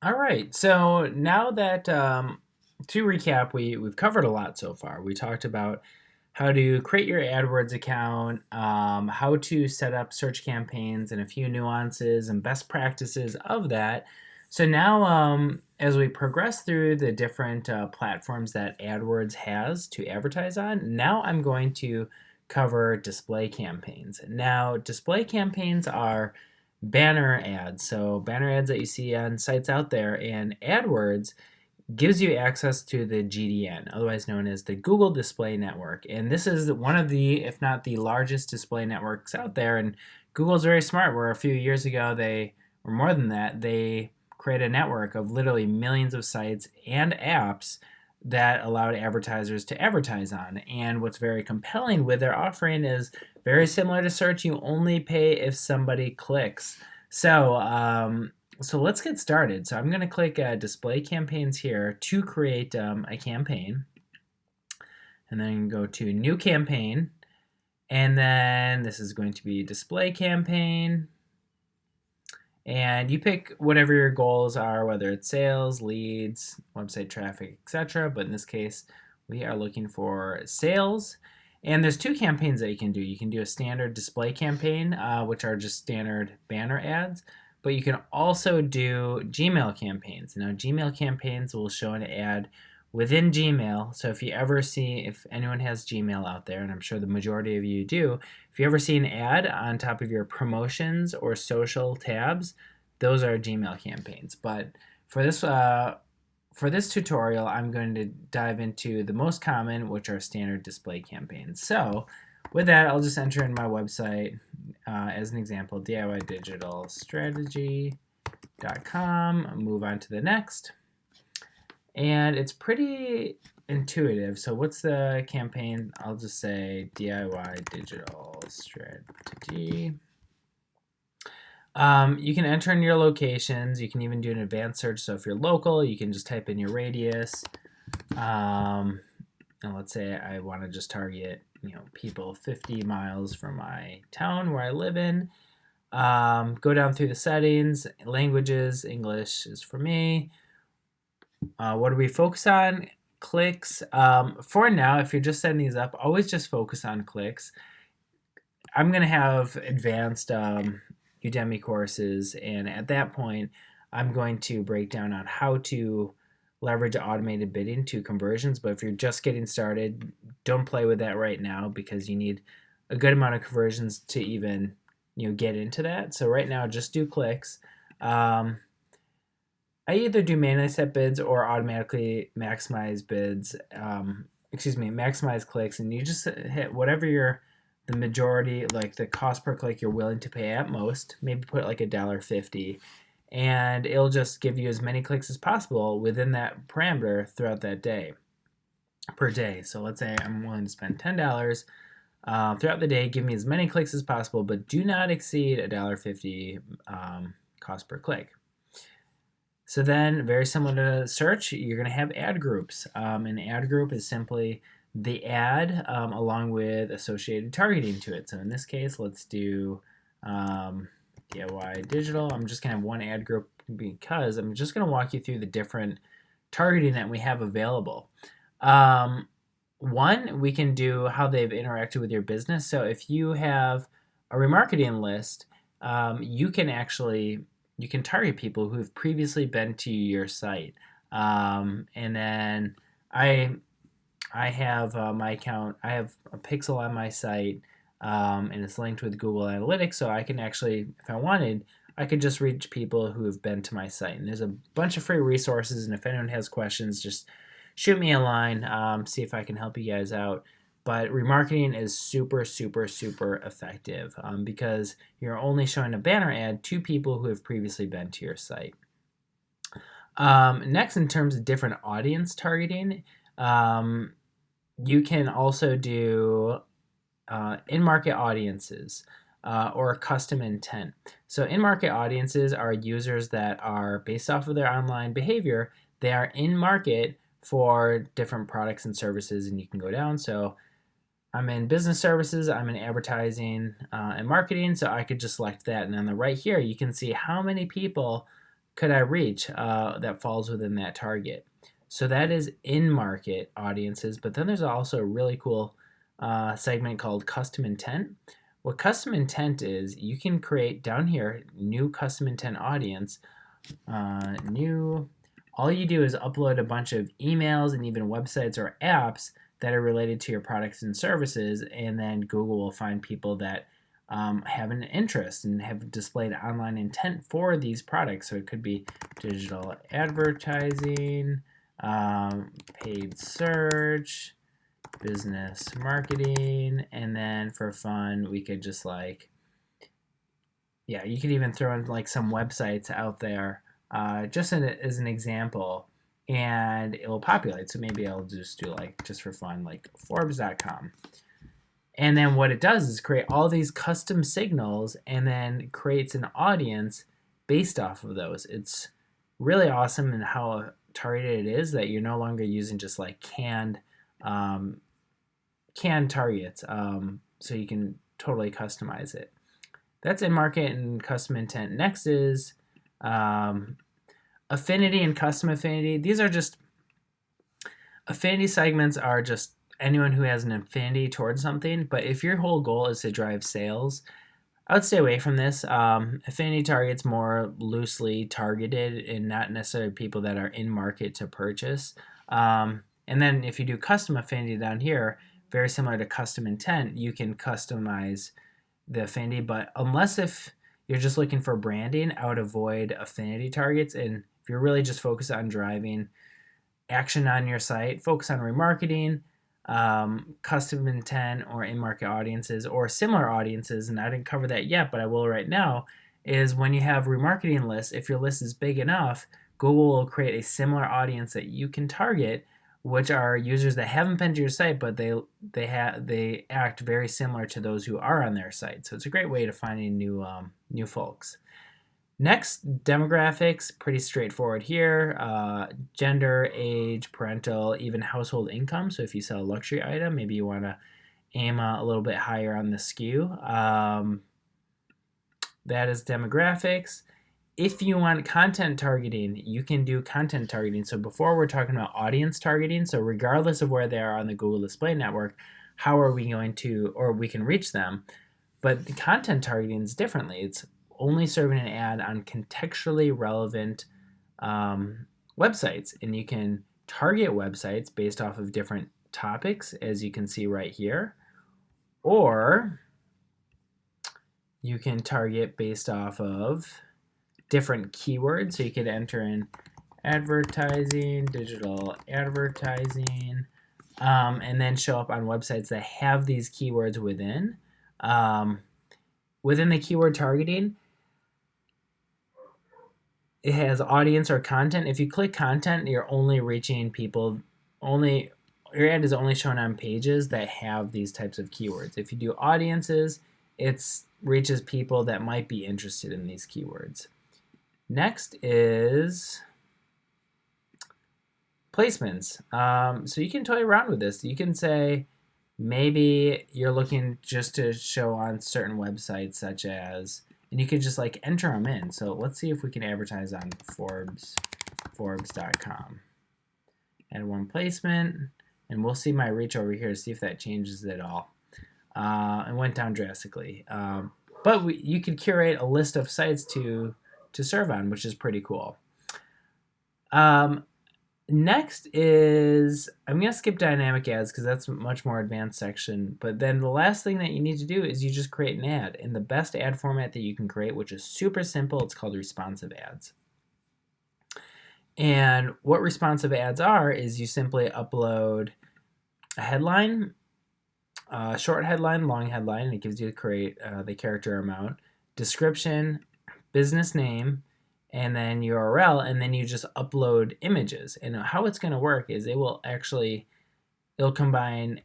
All right. So now that to recap, we've covered a lot so far. We talked about how to create your AdWords account, how to set up search campaigns, and a few nuances and best practices of that. So now, as we progress through the different platforms that AdWords has to advertise on, now I'm going to cover display campaigns. Now, display campaigns are banner ads. So banner ads that you see on sites out there, and AdWords gives you access to the GDN, otherwise known as the Google Display Network. And this is one of the, if not the largest display networks out there. And Google's very smart, where a few years ago or more than that, they created a network of literally millions of sites and apps that allowed advertisers to advertise on. And what's very compelling with their offering is very similar to search. You only pay if somebody clicks. So let's get started. So I'm going to click Display Campaigns here to create a campaign. And then go to New Campaign. And then this is going to be Display Campaign. And you pick whatever your goals are, whether it's sales, leads, website traffic, etc. But in this case, we are looking for sales. And there's two campaigns that you can do. You can do a standard display campaign, which are just standard banner ads. But you can also do Gmail campaigns. Now, Gmail campaigns will show an ad within Gmail. So if anyone has Gmail out there, and I'm sure the majority of you do, if you ever see an ad on top of your promotions or social tabs, those are Gmail campaigns. But for this tutorial, I'm going to dive into the most common, which are standard display campaigns. So with that, I'll just enter in my website as an example, DIYdigitalstrategy.com. Move on to the next. And it's pretty intuitive. So what's the campaign? I'll just say DIY Digital Strategy. You can enter in your locations. You can even do an advanced search. So if you're local, you can just type in your radius. And let's say I want to just target people 50 miles from my town where I live in. Go down through the settings. Languages, English is for me. What do we focus on? Clicks. For now, if you're just setting these up, always just focus on clicks. I'm going to have advanced Udemy courses, and at that point, I'm going to break down on how to leverage automated bidding to conversions. But if you're just getting started, don't play with that right now, because you need a good amount of conversions to even get into that. So right now, just do clicks. I either do manually set bids or automatically maximize bids. Maximize clicks, and you just hit whatever the majority, like the cost per click you're willing to pay at most. Maybe put like $1.50, and it'll just give you as many clicks as possible within that parameter throughout that day, per day. So let's say I'm willing to spend $10 throughout the day. Give me as many clicks as possible, but do not exceed $1.50 cost per click. So then, very similar to search, you're going to have ad groups. An ad group is simply the ad along with associated targeting to it. So in this case, let's do DIY digital. I'm just going to have one ad group because I'm just going to walk you through the different targeting that we have available. One, we can do how they've interacted with your business. So if you have a remarketing list, you can target people who have previously been to your site. And then I have my account. I have a pixel on my site, and it's linked with Google Analytics, so I can actually, if I wanted, I could just reach people who have been to my site. And there's a bunch of free resources, and if anyone has questions, just shoot me a line, see if I can help you guys out. But remarketing is super, super, super effective because you're only showing a banner ad to people who have previously been to your site. Next, in terms of different audience targeting, you can also do in-market audiences or custom intent. So in-market audiences are users that are, based off of their online behavior, they are in market for different products and services, and you can go down. So I'm in business services, I'm in advertising and marketing, so I could just select that. And on the right here, you can see how many people could I reach that falls within that target? So that is in-market audiences, but then there's also a really cool segment called custom intent. What custom intent is, you can create down here, new custom intent audience, all you do is upload a bunch of emails and even websites or apps that are related to your products and services, and then Google will find people that have an interest and have displayed online intent for these products. So it could be digital advertising, paid search, business marketing, and then for fun, we could just you could even throw in like some websites out there just as an example, and it will populate. So maybe I'll just do just for fun, like Forbes.com. And then what it does is create all these custom signals and then creates an audience based off of those. It's really awesome in how targeted it is, that you're no longer using just like canned targets. So you can totally customize it. That's in market and custom intent. Next is affinity and custom affinity. These are just affinity segments are just anyone who has an affinity towards something. But if your whole goal is to drive sales, I would stay away from this. Affinity targets more loosely targeted and not necessarily people that are in market to purchase. And then if you do custom affinity down here, very similar to custom intent, you can customize the affinity. But unless if you're just looking for branding, I would avoid affinity targets. And if you're really just focused on driving action on your site, focus on remarketing, custom intent or in-market audiences or similar audiences, and I didn't cover that yet, but I will right now, is when you have remarketing lists, if your list is big enough, Google will create a similar audience that you can target, which are users that haven't been to your site, but they act very similar to those who are on their site. So it's a great way to finding new folks. Next, demographics, pretty straightforward here. Gender, age, parental, even household income. So if you sell a luxury item, maybe you want to aim a little bit higher on the SKU. That is demographics. If you want content targeting, you can do content targeting. So before we're talking about audience targeting. So regardless of where they are on the Google Display Network, how are we going to, or we can reach them. But the content targeting is differently. It's only serving an ad on contextually relevant websites. And you can target websites based off of different topics, as you can see right here. Or you can target based off of different keywords. So you could enter in advertising, digital advertising, and then show up on websites that have these keywords within. Within the keyword targeting, it has audience or content. If you click content, you're only reaching people, your ad is only shown on pages that have these types of keywords. If you do audiences, it reaches people that might be interested in these keywords. Next is placements. So you can toy around with this. You can say maybe you're looking just to show on certain websites such as, and you could just like enter them in. So let's see if we can advertise on Forbes.com. Add one placement, and we'll see my reach over here to see if that changes at all. It went down drastically. But you could curate a list of sites to serve on, which is pretty cool. Next is, I'm going to skip dynamic ads because that's a much more advanced section. But then the last thing that you need to do is you just create an ad. And the best ad format that you can create, which is super simple, it's called responsive ads. And what responsive ads are is you simply upload a headline, short headline, long headline, and it gives you to create the character amount, description, business name, and then URL, and then you just upload images. And how it's going to work is it'll combine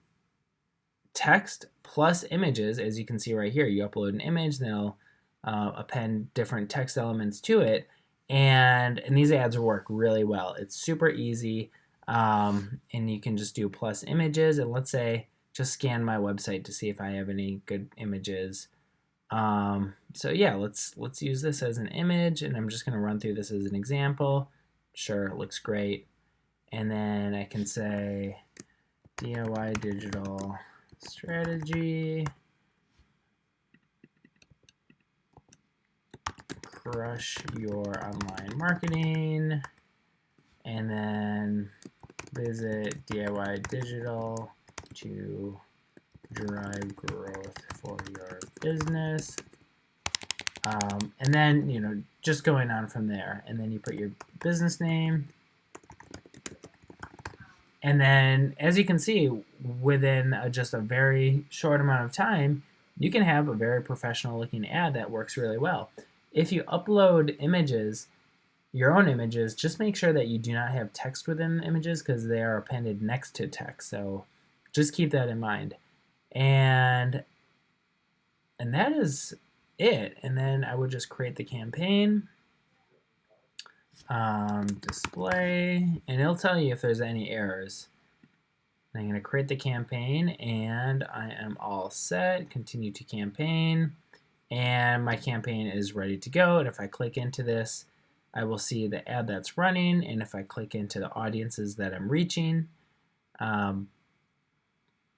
text plus images, as you can see right here. You upload an image, then it'll append different text elements to it, and these ads work really well. It's super easy, and you can just do plus images, and let's say just scan my website to see if I have any good images So yeah, let's use this as an image, and I'm just going to run through this as an example. Sure, it looks great. And then I can say DIY digital strategy, crush your online marketing, and then visit DIY digital to drive growth for your business. And then, just going on from there. And then you put your business name. And then, as you can see, within just a very short amount of time, you can have a very professional looking ad that works really well. If you upload images, your own images, just make sure that you do not have text within the images because they are appended next to text. So just keep that in mind. And that is it. And then I would just create the campaign, display, and it'll tell you if there's any errors. I'm going to create the campaign, and I am all set. Continue to campaign, and my campaign is ready to go. And if I click into this, I will see the ad that's running, and if I click into the audiences that I'm reaching,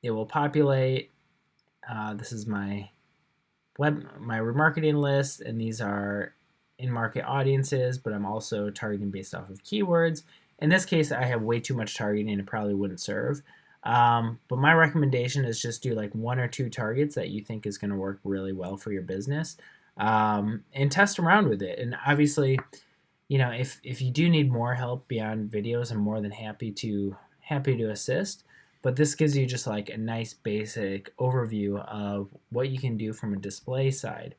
it will populate. This is my remarketing list, and these are in-market audiences, but I'm also targeting based off of keywords. In this case, I have way too much targeting and it probably wouldn't serve. But my recommendation is just do like 1 or 2 targets that you think is going to work really well for your business, and test around with it. And obviously, if you do need more help beyond videos, I'm more than happy to assist. But this gives you just like a nice basic overview of what you can do from a display side.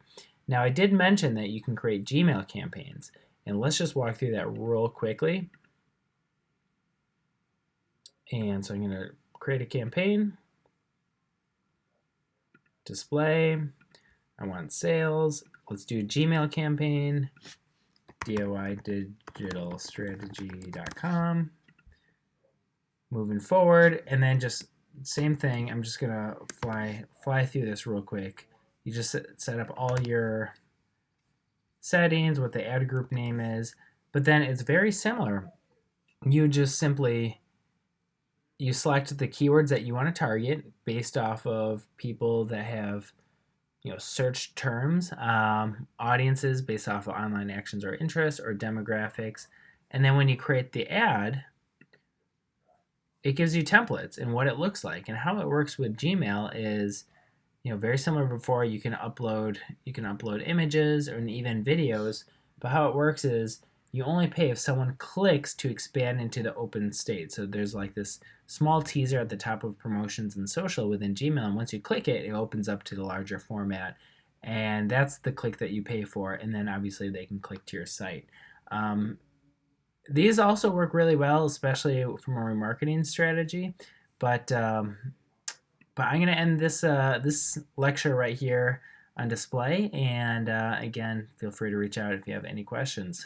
Now, I did mention that you can create Gmail campaigns, and let's just walk through that real quickly. And so I'm going to create a campaign, display, I want sales, let's do a Gmail campaign, DIYdigitalstrategy.com. Moving forward, and then just same thing. I'm just gonna fly through this real quick. You just set up all your settings, what the ad group name is, but then it's very similar. You just simply select the keywords that you want to target based off of people that have search terms, audiences based off of online actions or interests or demographics, and then when you create the ad, it gives you templates and what it looks like. And how it works with Gmail is, very similar before. You can upload images and even videos, but how it works is you only pay if someone clicks to expand into the open state. So there's like this small teaser at the top of promotions and social within Gmail, and once you click it, it opens up to the larger format, and that's the click that you pay for, and then obviously they can click to your site. These also work really well, especially from a remarketing strategy. But I'm going to end this lecture right here on display. And again, feel free to reach out if you have any questions.